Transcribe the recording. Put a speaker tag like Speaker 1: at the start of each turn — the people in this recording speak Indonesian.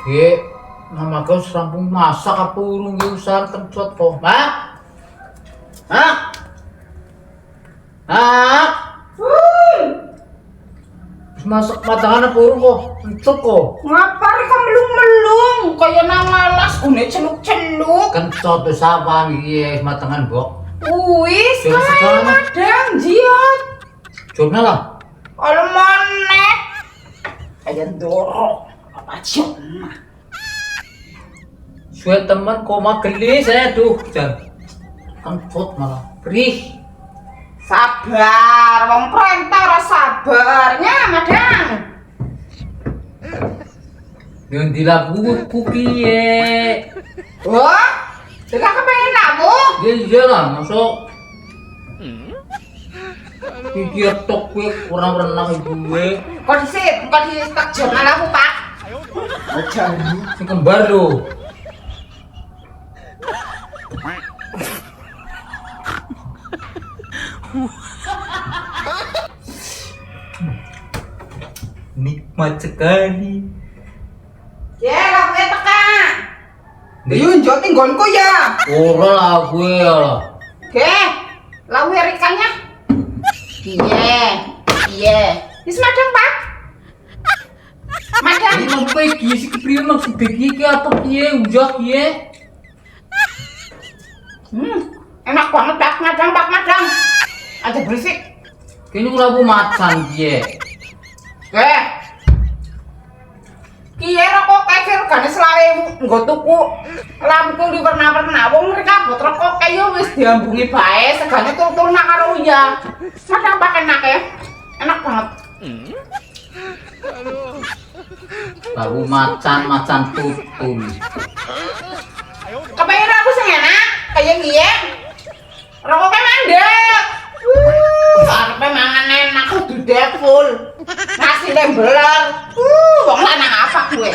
Speaker 1: Ge, mama kau serampung masak apa urung ge usaha kencot kok. Mak? Hah? Hah? Masak matangan apa urung kok? Kencot kok.
Speaker 2: Ngapa rek melung-melung kaya nang malas gune celuk-celuk.
Speaker 1: Kencot tuh sapa iki matangan bok.
Speaker 2: Wis
Speaker 1: Coba
Speaker 2: kae
Speaker 1: sekarang.
Speaker 2: madang jiot.
Speaker 1: Coba lah.
Speaker 2: Kalau maneh kaya ndoro apa cuma.
Speaker 1: Suwe teman koma geli saya tuh. Jangan. Kencot malah. Perih.
Speaker 2: Sabar, wong perintah ora sabarnya madang.
Speaker 1: Yang dilaku piye?
Speaker 2: Wah, tidak kepengen kamu.
Speaker 1: Ya iyalah, masuk. Pikir tok gue kurang renang gue.
Speaker 2: Kok di tak jurnal aku, Pak. Jangan.
Speaker 1: Si kembar lo. Nikmat sekali.
Speaker 2: Ya, lagu teka. Yun, joting gonku ya.
Speaker 1: Ora lah gue lah.
Speaker 2: Oke, lagu rikanya. Iya. Wis madang, Pak. Madang.
Speaker 1: Ini mau pergi si kepriye maksud pergi ke apa piye ujak piye?
Speaker 2: Enak banget Pak Madang. Aja berisik.
Speaker 1: Kini lagu macan piye.
Speaker 2: Oke. Kiye rokok kefir gane selawe nggo tuku lampu di warna-warna wong mereka bot rokok kayu wis diambungi bae segane tur-tur nak karo uya. Madang pakai enak ya. Enak banget.
Speaker 1: Lagu macan tutul.
Speaker 2: Kepengen aku sing enak kayak kiye. Rokoknya mandek. Arepe mangan enak kudu full. Nasi lembeler. Wong lanang apa gue?